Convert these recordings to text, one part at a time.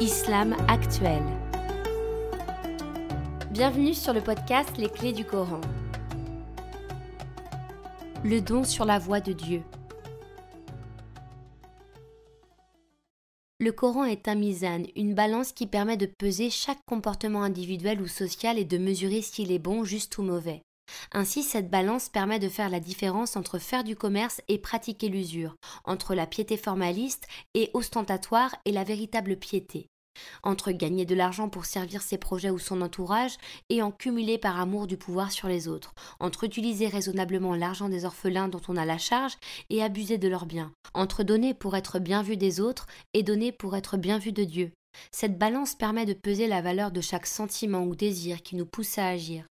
Islam actuel. Bienvenue sur le podcast Les clés du Coran. Le don sur la voie de Dieu. Le Coran est un mizan, une balance qui permet de peser chaque comportement individuel ou social et de mesurer s'il est bon, juste ou mauvais. Ainsi, cette balance permet de faire la différence entre faire du commerce et pratiquer l'usure, entre la piété formaliste et ostentatoire et la véritable piété, entre gagner de l'argent pour servir ses projets ou son entourage et en cumuler par amour du pouvoir sur les autres, entre utiliser raisonnablement l'argent des orphelins dont on a la charge et abuser de leurs biens, entre donner pour être bien vu des autres et donner pour être bien vu de Dieu. Cette balance permet de peser la valeur de chaque sentiment ou désir qui nous pousse à agir.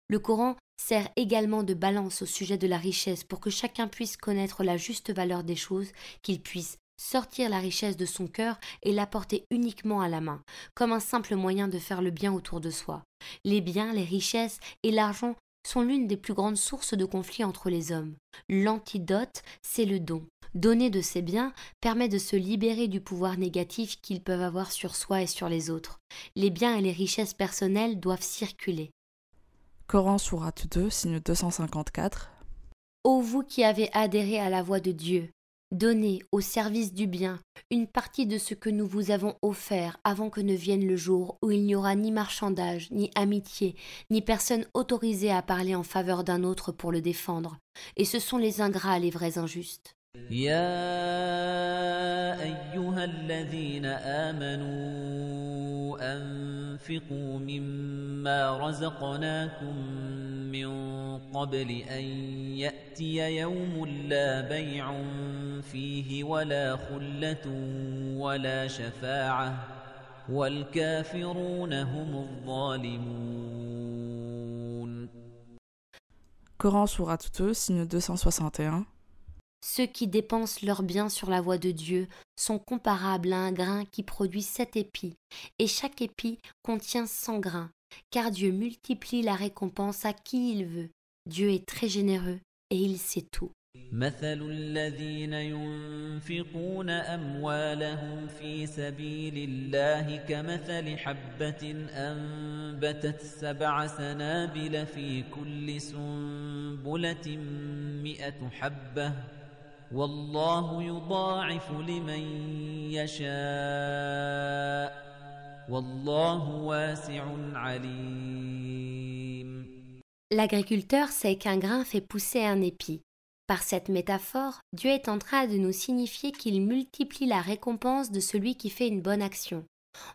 Le Coran sert également de balance au sujet de la richesse pour que chacun puisse connaître la juste valeur des choses, qu'il puisse sortir la richesse de son cœur et l'apporter uniquement à la main, comme un simple moyen de faire le bien autour de soi. Les biens, les richesses et l'argent sont l'une des plus grandes sources de conflits entre les hommes. L'antidote, c'est le don. Donner de ses biens permet de se libérer du pouvoir négatif qu'ils peuvent avoir sur soi et sur les autres. Les biens et les richesses personnelles doivent circuler. Coran Sourate 2, signe 254. Ô vous qui avez adhéré à la voie de Dieu, donnez au service du bien une partie de ce que nous vous avons offert avant que ne vienne le jour où il n'y aura ni marchandage, ni amitié, ni personne autorisée à parler en faveur d'un autre pour le défendre. Et ce sont les ingrats, les vrais injustes. يا أيها الذين آمنوا أنفقوا مما رزقناكم من قبل أن يأتي يوم لا بيع فيه ولا خلة ولا شفاعة والكافرون هم الظالمون. Coran Sourate 2, signe 261. Ceux qui dépensent leurs biens sur la voie de Dieu sont comparables à un grain qui produit 7 épis, et chaque épi contient 100 grains, car Dieu multiplie la récompense à qui il veut. Dieu est très généreux et il sait tout. مثل الذين ينفقون أموالهم في سبيل الله كمثل حبة أنبتت 7 سنابل في كل سنبلة 100 حبة والله يضاعف لمن يشاء والله واسع عليم. L'agriculteur sait qu'un grain fait pousser un épi. Par cette métaphore, Dieu est en train de nous signifier qu'il multiplie la récompense de celui qui fait une bonne action.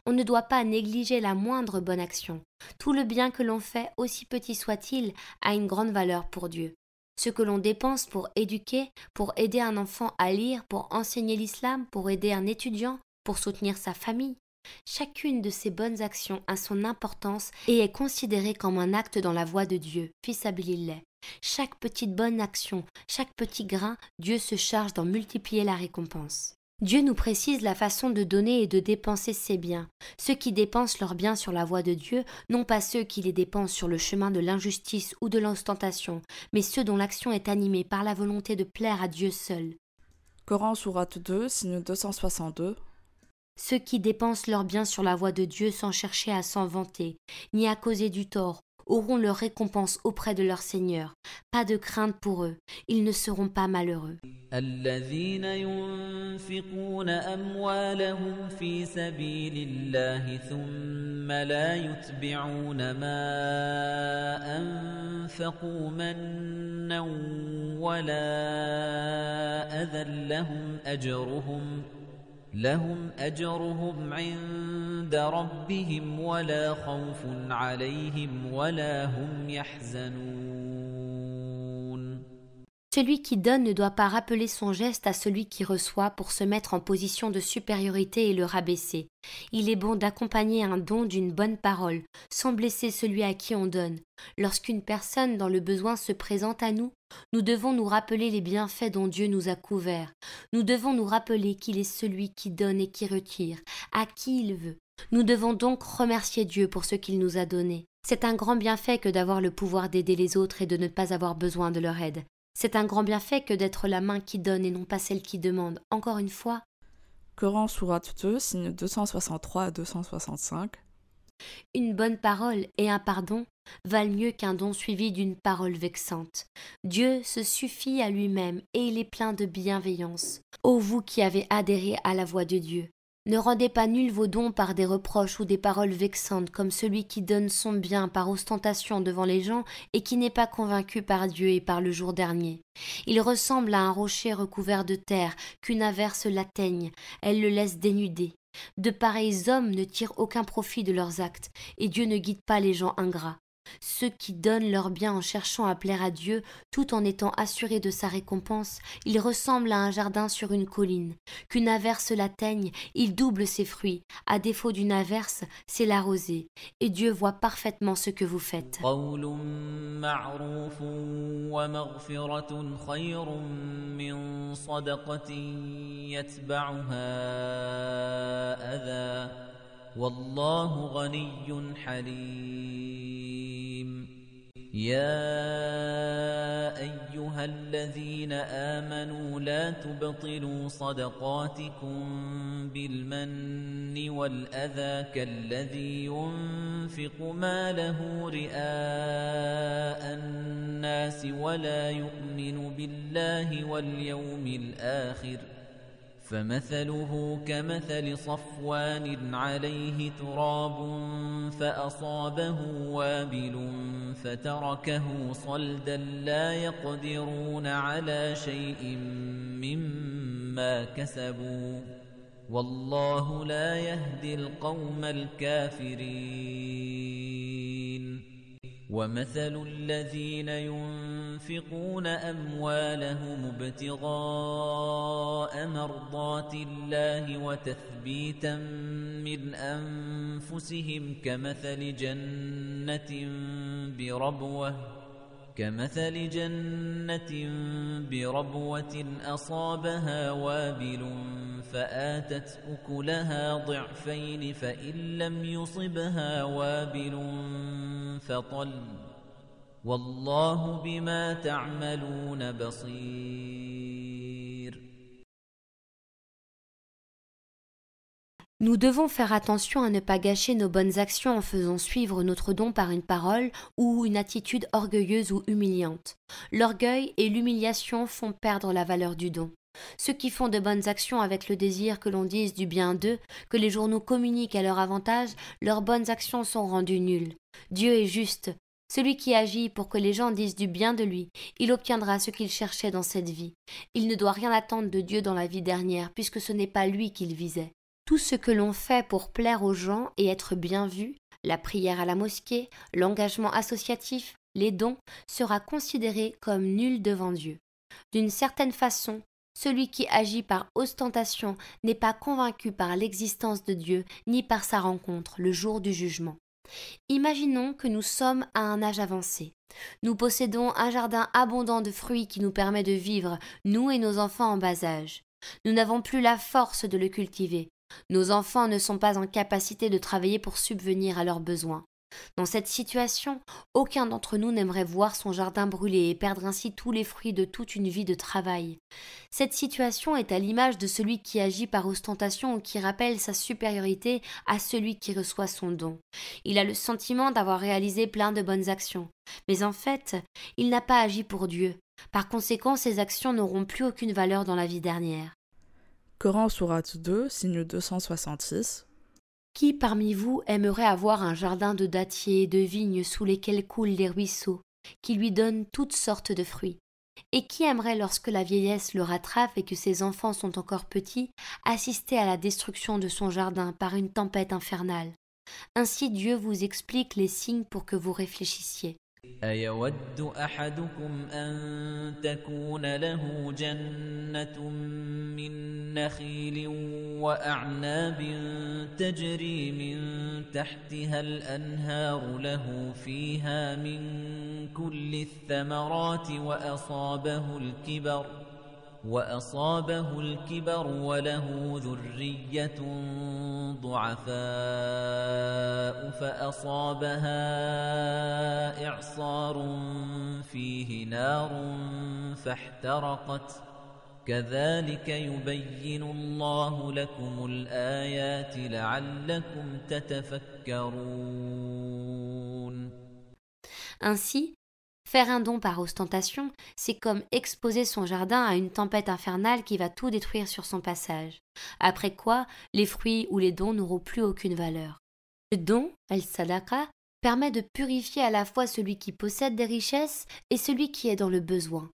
On ne doit pas négliger la moindre bonne action. Tout le bien que l'on fait, aussi petit soit-il, a une grande valeur pour Dieu. Ce que l'on dépense pour éduquer, pour aider un enfant à lire, pour enseigner l'islam, pour aider un étudiant, pour soutenir sa famille. Chacune de ces bonnes actions a son importance et est considérée comme un acte dans la voie de Dieu, fi sabilillah. Chaque petite bonne action, chaque petit grain, Dieu se charge d'en multiplier la récompense. Dieu nous précise la façon de donner et de dépenser ses biens. Ceux qui dépensent leurs biens sur la voie de Dieu, non pas ceux qui les dépensent sur le chemin de l'injustice ou de l'ostentation, mais ceux dont l'action est animée par la volonté de plaire à Dieu seul. Coran Sourate 2, signe 262. Ceux qui dépensent leurs biens sur la voie de Dieu sans chercher à s'en vanter, ni à causer du tort, auront leur récompense auprès de leur Seigneur. Pas de crainte pour eux, ils ne seront pas malheureux. الذين ينفقون أموالهم في سبيل الله ثم لا يتبعون ما أنفقوا منا ولا أذى لهم أجرهم عند ربهم ولا خوف عليهم ولا هم يحزنون. Celui qui donne ne doit pas rappeler son geste à celui qui reçoit pour se mettre en position de supériorité et le rabaisser. Il est bon d'accompagner un don d'une bonne parole, sans blesser celui à qui on donne. Lorsqu'une personne dans le besoin se présente à nous, nous devons nous rappeler les bienfaits dont Dieu nous a couverts. Nous devons nous rappeler qu'il est celui qui donne et qui retire, à qui il veut. Nous devons donc remercier Dieu pour ce qu'il nous a donné. C'est un grand bienfait que d'avoir le pouvoir d'aider les autres et de ne pas avoir besoin de leur aide. C'est un grand bienfait que d'être la main qui donne et non pas celle qui demande. Encore une fois, Coran sourate 2, signes 263 à 265. Une bonne parole et un pardon valent mieux qu'un don suivi d'une parole vexante. Dieu se suffit à lui-même et il est plein de bienveillance. Ô vous qui avez adhéré à la voix de Dieu, ne rendez pas nuls vos dons par des reproches ou des paroles vexantes comme celui qui donne son bien par ostentation devant les gens et qui n'est pas convaincu par Dieu et par le jour dernier. Il ressemble à un rocher recouvert de terre qu'une averse l'atteigne, elle le laisse dénudé. De pareils hommes ne tirent aucun profit de leurs actes, et Dieu ne guide pas les gens ingrats. Ceux qui donnent leur bien en cherchant à plaire à Dieu, tout en étant assurés de sa récompense, ils ressemblent à un jardin sur une colline. Qu'une averse l'atteigne, il double ses fruits. À défaut d'une averse, c'est la rosée. Et Dieu voit parfaitement ce que vous faites. قول معروف ومغفرة خير من صدقة يتبعها أذى والله غني حليم يا أيها الذين آمنوا لا تبطلوا صدقاتكم بالمن والأذى كالذي ينفق ماله رئاء الناس ولا يؤمن بالله واليوم الآخر فمثله كمثل صفوان عليه تراب فأصابه وابل فتركه صلدا لا يقدرون على شيء مما كسبوا والله لا يهدي القوم الكافرين ومثل الذين ينفقون أموالهم ابتغاء مرضات الله وتثبيتا من أنفسهم كمثل جنة بربوة أصابها وابل فآتت أكلها ضعفين فإن لم يصبها وابل فطل والله بما تعملون بصير. Nous devons faire attention à ne pas gâcher nos bonnes actions en faisant suivre notre don par une parole ou une attitude orgueilleuse ou humiliante. L'orgueil et l'humiliation font perdre la valeur du don. Ceux qui font de bonnes actions avec le désir que l'on dise du bien d'eux, que les journaux communiquent à leur avantage, leurs bonnes actions sont rendues nulles. Dieu est juste. Celui qui agit pour que les gens disent du bien de lui, il obtiendra ce qu'il cherchait dans cette vie. Il ne doit rien attendre de Dieu dans la vie dernière, puisque ce n'est pas lui qu'il visait. Tout ce que l'on fait pour plaire aux gens et être bien vu, la prière à la mosquée, l'engagement associatif, les dons, sera considéré comme nul devant Dieu. D'une certaine façon, celui qui agit par ostentation n'est pas convaincu par l'existence de Dieu ni par sa rencontre le jour du jugement. Imaginons que nous sommes à un âge avancé. Nous possédons un jardin abondant de fruits qui nous permet de vivre, nous et nos enfants en bas âge. Nous n'avons plus la force de le cultiver. Nos enfants ne sont pas en capacité de travailler pour subvenir à leurs besoins. Dans cette situation, aucun d'entre nous n'aimerait voir son jardin brûler et perdre ainsi tous les fruits de toute une vie de travail. Cette situation est à l'image de celui qui agit par ostentation ou qui rappelle sa supériorité à celui qui reçoit son don. Il a le sentiment d'avoir réalisé plein de bonnes actions, mais en fait, il n'a pas agi pour Dieu. Par conséquent, ses actions n'auront plus aucune valeur dans la vie dernière. Coran sourate 2, signe 266. Qui parmi vous aimerait avoir un jardin de dattiers et de vignes sous lesquels coulent les ruisseaux, qui lui donnent toutes sortes de fruits? Et qui aimerait, lorsque la vieillesse le rattrape et que ses enfants sont encore petits, assister à la destruction de son jardin par une tempête infernale? Ainsi Dieu vous explique les signes pour que vous réfléchissiez. أيود أحدكم أن تكون له جنة من نخيل وأعناب تجري من تحتها الأنهار له فيها من كل الثمرات وأصابه الكبر وله ذرية ضعفاء فأصابها إعصار فيه نار فاحترقت كذلك يبين الله لكم الآيات لعلكم تتفكرون. Ainsi, faire un don par ostentation, c'est comme exposer son jardin à une tempête infernale qui va tout détruire sur son passage. Après quoi, les fruits ou les dons n'auront plus aucune valeur. Le don, al-sadaqa, permet de purifier à la fois celui qui possède des richesses et celui qui est dans le besoin.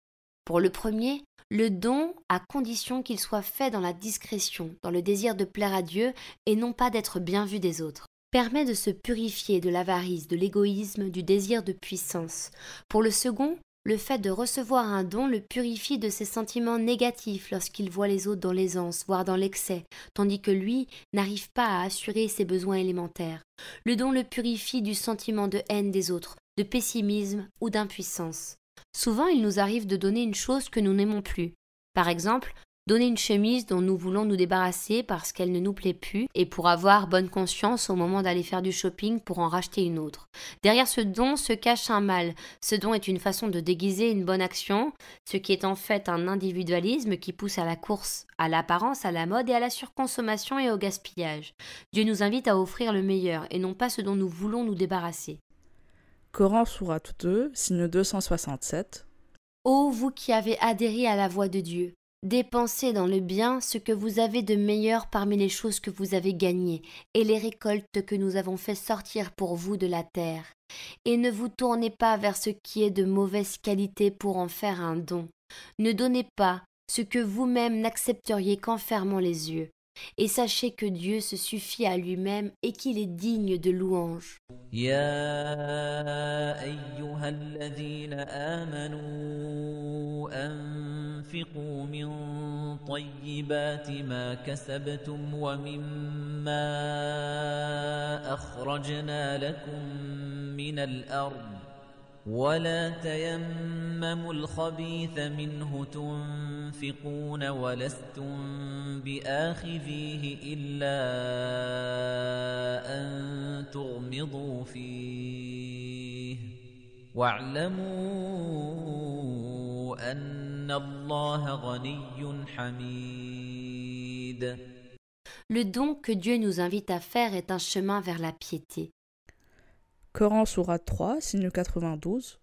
Pour le premier, le don à condition qu'il soit fait dans la discrétion, dans le désir de plaire à Dieu et non pas d'être bien vu des autres, permet de se purifier de l'avarice, de l'égoïsme, du désir de puissance. Pour le second, le fait de recevoir un don le purifie de ses sentiments négatifs lorsqu'il voit les autres dans l'aisance, voire dans l'excès, tandis que lui n'arrive pas à assurer ses besoins élémentaires. Le don le purifie du sentiment de haine des autres, de pessimisme ou d'impuissance. Souvent, il nous arrive de donner une chose que nous n'aimons plus. Par exemple, donner une chemise dont nous voulons nous débarrasser parce qu'elle ne nous plaît plus et pour avoir bonne conscience au moment d'aller faire du shopping pour en racheter une autre. Derrière ce don se cache un mal. Ce don est une façon de déguiser une bonne action, ce qui est en fait un individualisme qui pousse à la course, à l'apparence, à la mode et à la surconsommation et au gaspillage. Dieu nous invite à offrir le meilleur et non pas ce dont nous voulons nous débarrasser. Coran sourate 2, signe 267. Ô vous qui avez adhéré à la voie de Dieu, dépensez dans le bien ce que vous avez de meilleur parmi les choses que vous avez gagnées et les récoltes que nous avons fait sortir pour vous de la terre. Et ne vous tournez pas vers ce qui est de mauvaise qualité pour en faire un don. Ne donnez pas ce que vous-même n'accepteriez qu'en fermant les yeux. Et sachez que Dieu se suffit à lui-même et qu'il est digne de louange. يا أيها الذين آمنوا أنفقوا من طيبات ما كسبتم ومما أخرجنا لكم من الأرض ولا تيمموا الخبيث منه تنفقون ولستم بآخذيه إلا أن تغمضوا فيه واعلموا أن الله غني حميد. Le don que Dieu nous invite à faire est un chemin vers la piété. Coran sourate 3, signe 92.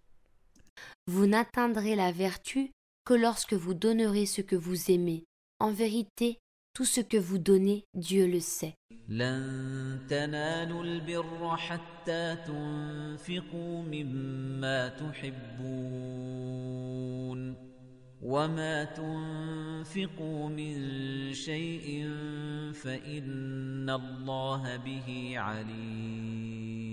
Vous n'atteindrez la vertu que lorsque vous donnerez ce que vous aimez. En vérité, tout ce que vous donnez, Dieu le sait. لن تنالوا البر حتى تنفقوا مما تحبون وما تنفقوا من شيء فإن الله به عليم.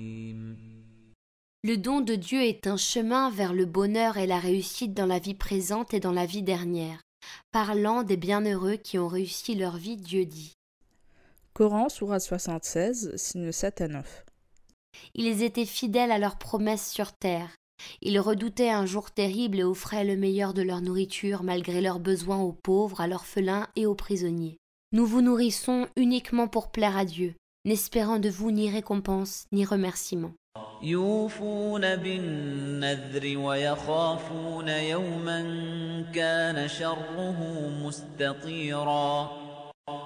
Le don de Dieu est un chemin vers le bonheur et la réussite dans la vie présente et dans la vie dernière. Parlant des bienheureux qui ont réussi leur vie, Dieu dit. Coran sourate 76, signes 7 à 9. Ils étaient fidèles à leurs promesses sur terre. Ils redoutaient un jour terrible et offraient le meilleur de leur nourriture malgré leurs besoins aux pauvres, à l'orphelin et aux prisonniers. Nous vous nourrissons uniquement pour plaire à Dieu, n'espérant de vous ni récompense ni remerciement. يوفون بالنذر ويخافون يوما كان شره مستطيرا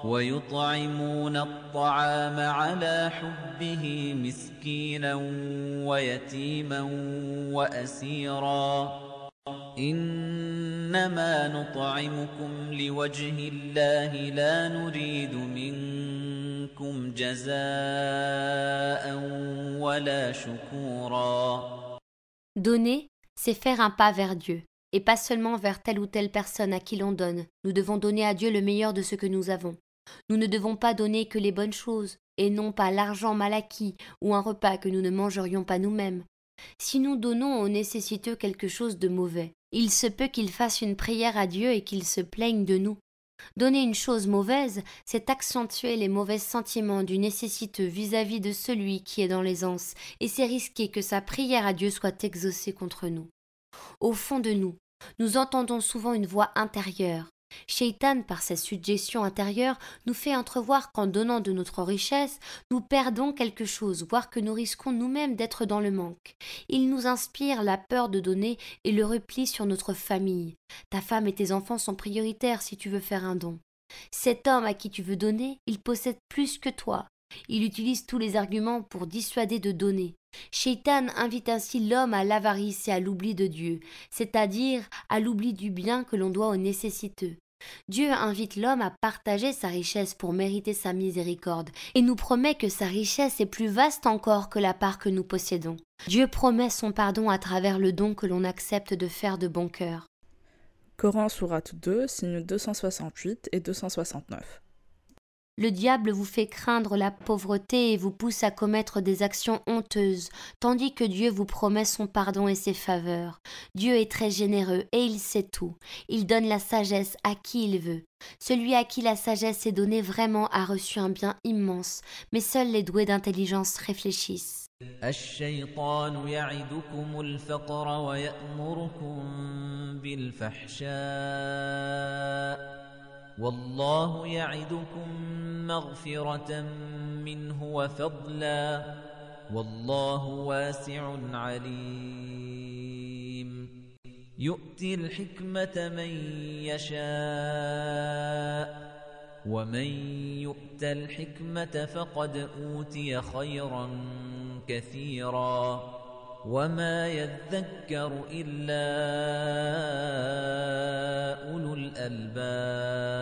ويطعمون الطعام على حبه مسكينا ويتيما وأسيرا إنما نطعمكم لوجه الله لا نريد منكم جزاء ولا شكورا. Donner, c'est faire un pas vers Dieu, et pas seulement vers telle ou telle personne à qui l'on donne. Nous devons donner à Dieu le meilleur de ce que nous avons. Nous ne devons pas donner que les bonnes choses, et non pas l'argent mal acquis ou un repas que nous ne mangerions pas nous-mêmes. Si nous donnons aux nécessiteux quelque chose de mauvais, il se peut qu'ils fassent une prière à Dieu et qu'ils se plaignent de nous. Donner une chose mauvaise, c'est accentuer les mauvais sentiments du nécessiteux vis-à-vis de celui qui est dans l'aisance, et c'est risquer que sa prière à Dieu soit exaucée contre nous. Au fond de nous, nous entendons souvent une voix intérieure. Shaitan, par ses suggestions intérieures, nous fait entrevoir qu'en donnant de notre richesse, nous perdons quelque chose, voire que nous risquons nous-mêmes d'être dans le manque. Il nous inspire la peur de donner et le repli sur notre famille. Ta femme et tes enfants sont prioritaires si tu veux faire un don. Cet homme à qui tu veux donner, il possède plus que toi. Il utilise tous les arguments pour dissuader de donner. Shaitan invite ainsi l'homme à l'avarice et à l'oubli de Dieu, c'est-à-dire à l'oubli du bien que l'on doit aux nécessiteux. Dieu invite l'homme à partager sa richesse pour mériter sa miséricorde et nous promet que sa richesse est plus vaste encore que la part que nous possédons. Dieu promet son pardon à travers le don que l'on accepte de faire de bon cœur. Coran sourate 2, signes 268 et 269. Le diable vous fait craindre la pauvreté et vous pousse à commettre des actions honteuses, tandis que Dieu vous promet son pardon et ses faveurs. Dieu est très généreux et il sait tout. Il donne la sagesse à qui il veut. Celui à qui la sagesse est donnée vraiment a reçu un bien immense, mais seuls les doués d'intelligence réfléchissent. الشيطان يعدكم الفقر ويأمركم بالفحشاء والله يعدكم مغفرة منه وفضلا والله واسع عليم يؤتي الحكمة من يشاء ومن يؤت الحكمة فقد أوتي خيرا كثيرا وما يذكر إلا أولو الألباب.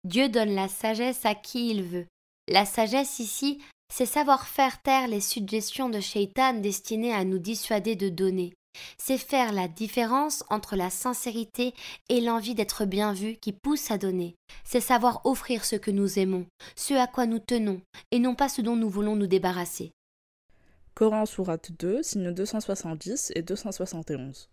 Dieu donne la sagesse à qui il veut. La sagesse ici, c'est savoir faire taire les suggestions de Shaitan destinées à nous dissuader de donner. C'est faire la différence entre la sincérité et l'envie d'être bien vu qui pousse à donner. C'est savoir offrir ce que nous aimons, ce à quoi nous tenons, et non pas ce dont nous voulons nous débarrasser. Coran sourate 2, signes 270 et 271.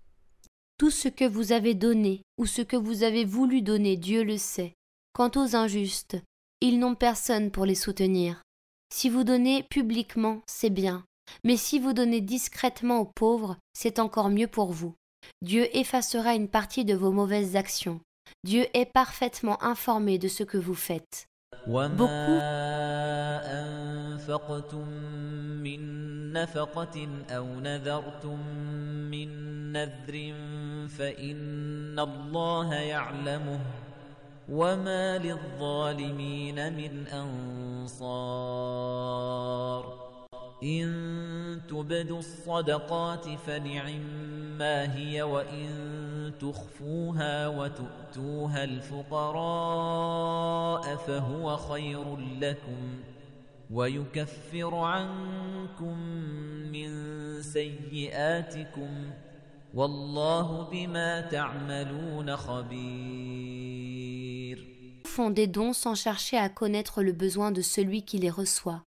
Tout ce que vous avez donné ou ce que vous avez voulu donner, Dieu le sait. Quant aux injustes, ils n'ont personne pour les soutenir. Si vous donnez publiquement, c'est bien. Mais si vous donnez discrètement aux pauvres, c'est encore mieux pour vous. Dieu effacera une partie de vos mauvaises actions. Dieu est parfaitement informé de ce que vous faites. Beaucoup أنفقتم من نفقة أو نذرتم من نذر فإن الله يعلمه وما للظالمين من أنصار إن تبدوا الصدقات فنعما هي وإن تخفوها وتؤتوها الفقراء فهو خير لكم ويكفر عنكم من سيئاتكم والله بما تعملون خبير. font des dons sans chercher à connaître le besoin de celui qui les reçoit.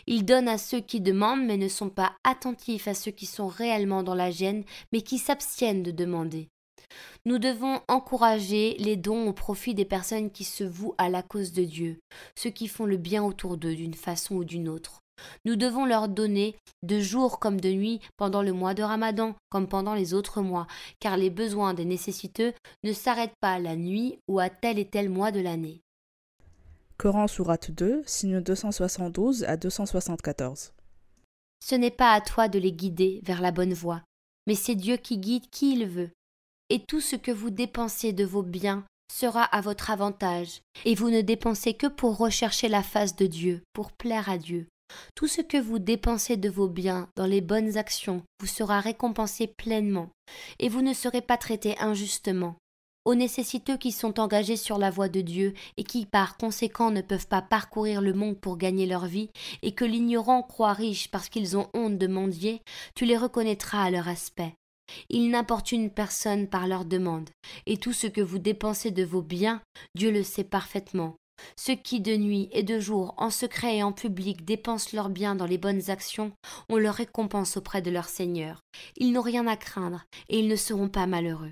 Ils donnent à ceux qui demandent mais ne sont pas attentifs à ceux qui sont réellement dans la gêne mais qui s'abstiennent de demander. Nous devons encourager les dons au profit des personnes qui se vouent à la cause de Dieu, ceux qui font le bien autour d'eux d'une façon ou d'une autre. Nous devons leur donner de jour comme de nuit pendant le mois de Ramadan comme pendant les autres mois, car les besoins des nécessiteux ne s'arrêtent pas la nuit ou à tel et tel mois de l'année. Coran sourate 2, signes 272 à 274. Ce n'est pas à toi de les guider vers la bonne voie, mais c'est Dieu qui guide qui il veut. Et tout ce que vous dépensez de vos biens sera à votre avantage, et vous ne dépensez que pour rechercher la face de Dieu, pour plaire à Dieu. Tout ce que vous dépensez de vos biens dans les bonnes actions vous sera récompensé pleinement, et vous ne serez pas traité injustement. Aux nécessiteux qui sont engagés sur la voie de Dieu et qui par conséquent ne peuvent pas parcourir le monde pour gagner leur vie, et que l'ignorant croit riche parce qu'ils ont honte de mendier, tu les reconnaîtras à leur aspect. Ils n'importunent personne par leur demande, et tout ce que vous dépensez de vos biens, Dieu le sait parfaitement. Ceux qui de nuit et de jour, en secret et en public, dépensent leurs biens dans les bonnes actions, ont leur récompense auprès de leur Seigneur. Ils n'ont rien à craindre, et ils ne seront pas malheureux.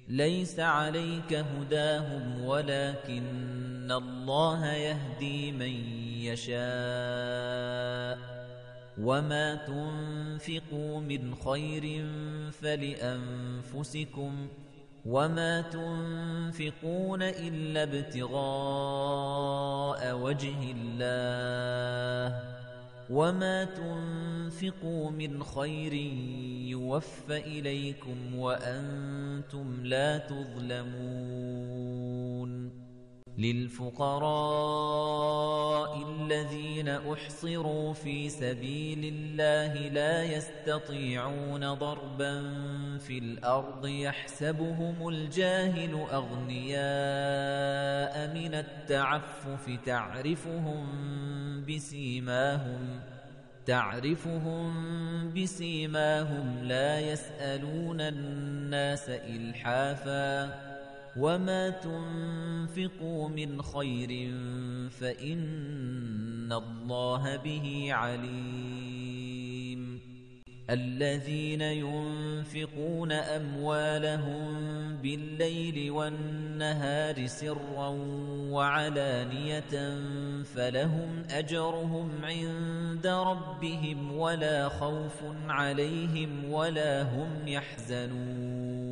ليس عليك هداهم ولكن الله يهدي من يشاء وما تنفقوا من خير فلأنفسكم وَمَا تُنْفِقُونَ إِلَّا ابْتِغَاءَ وَجْهِ اللَّهِ وَمَا تُنْفِقُوا مِنْ خَيْرٍ يُوَفَّ إِلَيْكُمْ وَأَنْتُمْ لَا تُظْلَمُونَ لِلْفُقَرَاءِ الَّذِينَ أُحْصِرُوا فِي سَبِيلِ اللَّهِ لَا يَسْتَطِيعُونَ ضَرْبًا فِي الْأَرْضِ يَحْسَبُهُمُ الْجَاهِلُ أَغْنِيَاءَ مِنَ التَّعَفُّفِ تعرفهم بسيماهم لا يسألون الناس إلحافا وما تنفقوا من خير فإن الله به عليم الذين ينفقون أموالهم بالليل والنهار سرا وعلانية فلهم أجرهم عند ربهم ولا خوف عليهم ولا هم يحزنون.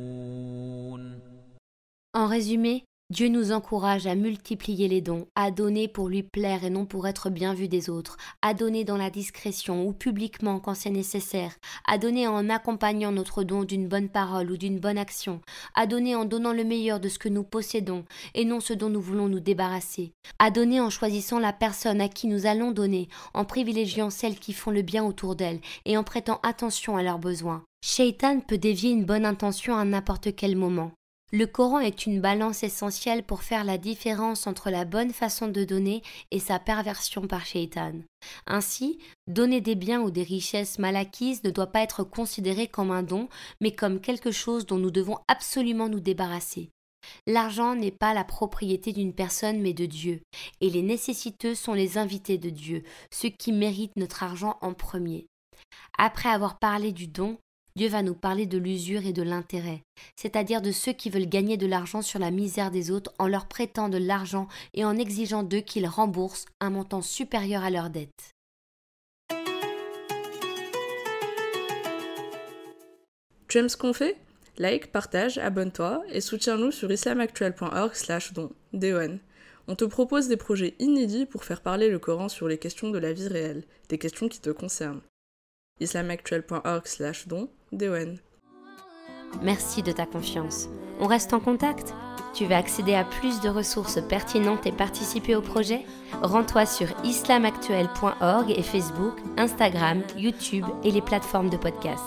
En résumé, Dieu nous encourage à multiplier les dons, à donner pour lui plaire et non pour être bien vu des autres, à donner dans la discrétion ou publiquement quand c'est nécessaire, à donner en accompagnant notre don d'une bonne parole ou d'une bonne action, à donner en donnant le meilleur de ce que nous possédons et non ce dont nous voulons nous débarrasser, à donner en choisissant la personne à qui nous allons donner, en privilégiant celles qui font le bien autour d'elles et en prêtant attention à leurs besoins. Shaitan peut dévier une bonne intention à n'importe quel moment. Le Coran est une balance essentielle pour faire la différence entre la bonne façon de donner et sa perversion par Shaitan. Ainsi, donner des biens ou des richesses mal acquises ne doit pas être considéré comme un don, mais comme quelque chose dont nous devons absolument nous débarrasser. L'argent n'est pas la propriété d'une personne mais de Dieu, et les nécessiteux sont les invités de Dieu, ceux qui méritent notre argent en premier. Après avoir parlé du don, Dieu va nous parler de l'usure et de l'intérêt, c'est-à-dire de ceux qui veulent gagner de l'argent sur la misère des autres en leur prêtant de l'argent et en exigeant d'eux qu'ils remboursent un montant supérieur à leur dette. Tu aimes ce qu'on fait ? Like, partage, abonne-toi et soutiens-nous sur islamactuel.org/don. DON. On te propose des projets inédits pour faire parler le Coran sur les questions de la vie réelle, des questions qui te concernent. islamactuel.org/don. DON. Merci de ta confiance. On reste en contact ? Tu veux accéder à plus de ressources pertinentes et participer au projet ? Rends-toi sur islamactuel.org et Facebook, Instagram, YouTube et les plateformes de podcast.